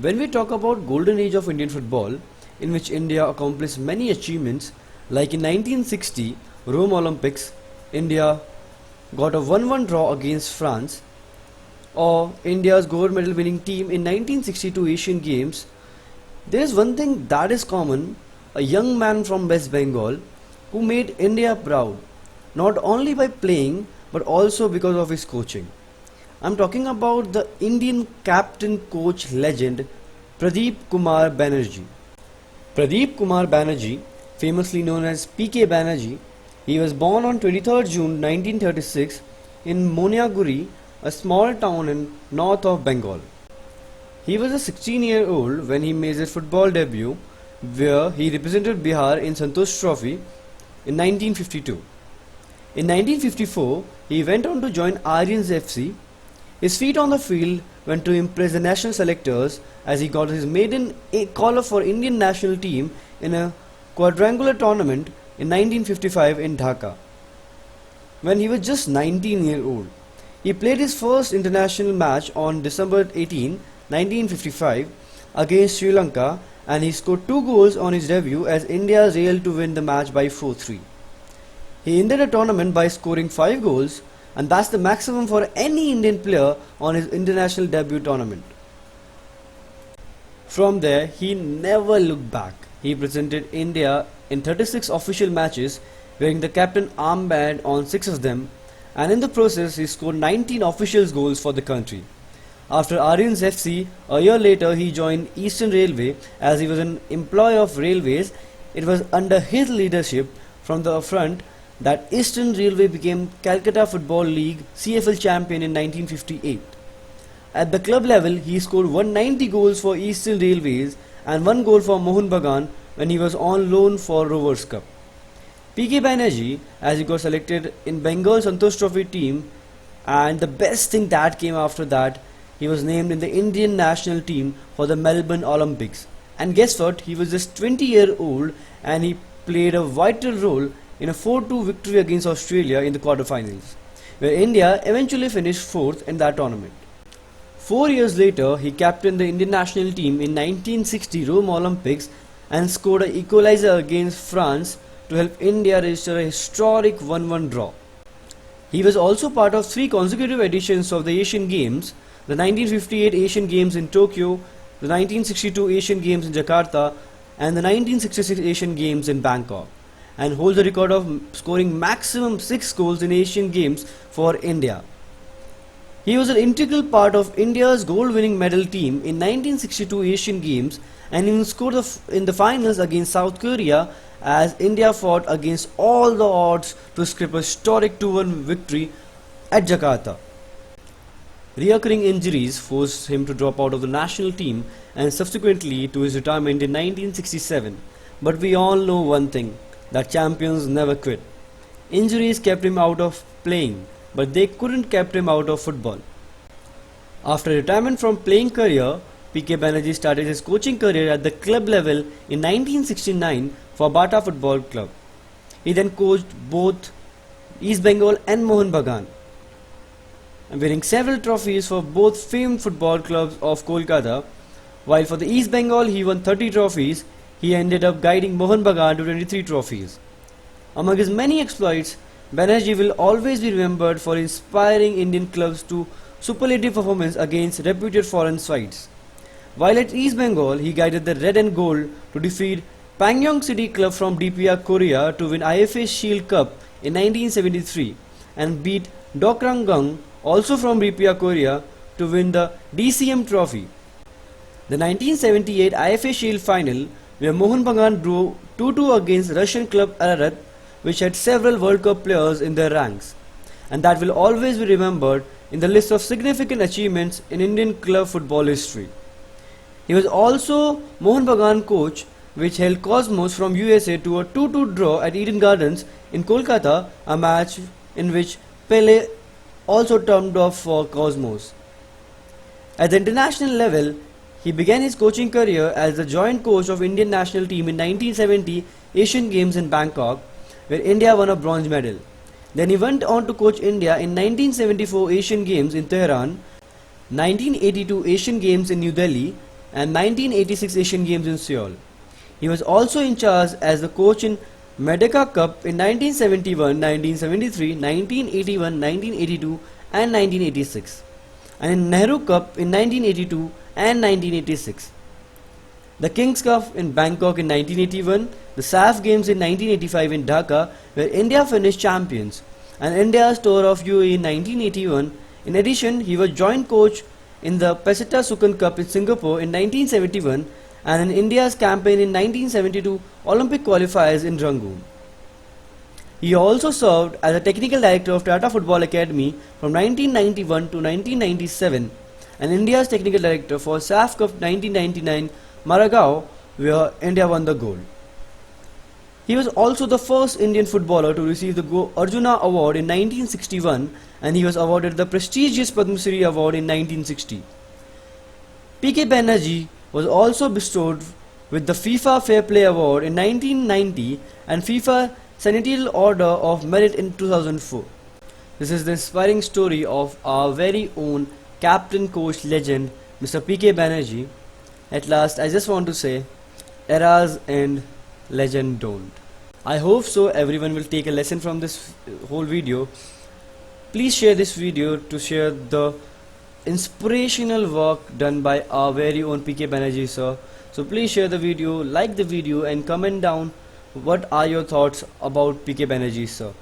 When we talk about golden age of Indian football, in which India accomplished many achievements, like in 1960 Rome Olympics, India got a 1-1 draw against France, or India's gold medal winning team in 1962 Asian Games, there is one thing that is common: a young man from West Bengal who made India proud, not only by playing but also because of his coaching. I'm talking about the Indian captain coach legend Pradip Kumar Banerjee. Pradip Kumar Banerjee, famously known as PK Banerjee, he was born on 23rd June 1936 in Moynaguri, a small town in North of Bengal. He was a 16-year-old when he made his football debut, where he represented Bihar in Santosh Trophy in 1952. In 1954, he went on to join Aryan FC. His feet on the field went to impress the national selectors, as he got his maiden call-up for Indian national team in a Quadrangular Tournament in 1955 in Dhaka. When he was just 19 years old, he played his first international match on December 18, 1955 against Sri Lanka, and he scored 2 goals on his debut as India railed to win the match by 4-3. He ended the tournament by scoring 5 goals, and that's the maximum for any Indian player on his international debut tournament. From there, he never looked back. He represented India in 36 official matches, wearing the captain armband on 6 of them, and in the process he scored 19 official goals for the country. After Aryan FC, a year later he joined Eastern Railway as he was an employee of Railways. It was under his leadership from the front that Eastern Railway became Calcutta Football League CFL champion in 1958. At the club level, he scored 190 goals for Eastern Railways and 1 goal for Mohun Bagan when he was on loan for Rovers Cup. PK Banerjee, as he got selected in Bengal Santosh Trophy team, and the best thing that came after that, he was named in the Indian national team for the Melbourne Olympics. And guess what? He was just 20-year-old and he played a vital role in a 4-2 victory against Australia in the quarterfinals, where India eventually finished 4th in that tournament. 4 years later, he captained the Indian national team in 1960 Rome Olympics and scored an equalizer against France to help India register a historic 1-1 draw. He was also part of 3 consecutive editions of the Asian Games: the 1958 Asian Games in Tokyo, the 1962 Asian Games in Jakarta, and the 1966 Asian Games in Bangkok, and holds the record of scoring maximum 6 goals in Asian Games for India. He was an integral part of India's gold-winning medal team in 1962 Asian Games and even scored in the finals against South Korea, as India fought against all the odds to script a historic 2-1 victory at Jakarta. Recurring injuries forced him to drop out of the national team and subsequently to his retirement in 1967. But we all know one thing, that champions never quit. Injuries kept him out of playing, but they couldn't keep him out of football. After retirement from playing career, PK Banerjee started his coaching career at the club level in 1969 for Bata Football Club. He then coached both East Bengal and Mohun Bagan, winning several trophies for both famed football clubs of Kolkata. While for the East Bengal he won 30 trophies, he ended up guiding Mohun Bagan to 23 trophies. Among his many exploits, Banerjee will always be remembered for inspiring Indian clubs to superlative performance against reputed foreign sides. While at East Bengal, he guided the Red and Gold to defeat Pangyong City Club from DPR Korea to win IFA Shield Cup in 1973 and beat Dokrangang, also from DPR Korea, to win the DCM Trophy. The 1978 IFA Shield final, where Mohun Bagan drew 2-2 against Russian club Ararat, which had several World Cup players in their ranks, and that will always be remembered in the list of significant achievements in Indian club football history. He was also Mohun Bagan coach, which held Cosmos from USA to a 2-2 draw at Eden Gardens in Kolkata, a match in which Pele also turned off for Cosmos. At the international level, he began his coaching career as the joint coach of Indian national team in 1970 Asian Games in Bangkok, where India won a bronze medal. Then he went on to coach India in 1974 Asian Games in Tehran, 1982 Asian Games in New Delhi, and 1986 Asian Games in Seoul. He was also in charge as the coach in Merdeka Cup in 1971, 1973, 1981, 1982 and 1986, and in Nehru Cup in 1982 and 1986. The King's Cup in Bangkok in 1981, the SAF Games in 1985 in Dhaka, where India finished champions, and India's tour of UAE in 1981. In addition, he was joint coach in the Peseta Sukan Cup in Singapore in 1971 and in India's campaign in 1972 Olympic qualifiers in Rangoon. He also served as a technical director of Tata Football Academy from 1991 to 1997 and India's technical director for SAF Cup 1999 Maragao, where India won the gold. He was also the first Indian footballer to receive the Arjuna Award in 1961 and he was awarded the prestigious Padma Shri Award in 1960. PK Banerjee was also bestowed with the FIFA Fair Play Award in 1990 and FIFA Senatorial Order of Merit in 2004. This is the inspiring story of our very own captain coach legend Mr. PK Banerjee. At last, I just want to say, eras end, legend don't. I hope so everyone will take a lesson from this whole video. Please share this video to share the inspirational work done by our very own PK Banerjee sir. So please share the video, like the video and comment down what are your thoughts about PK Banerjee sir.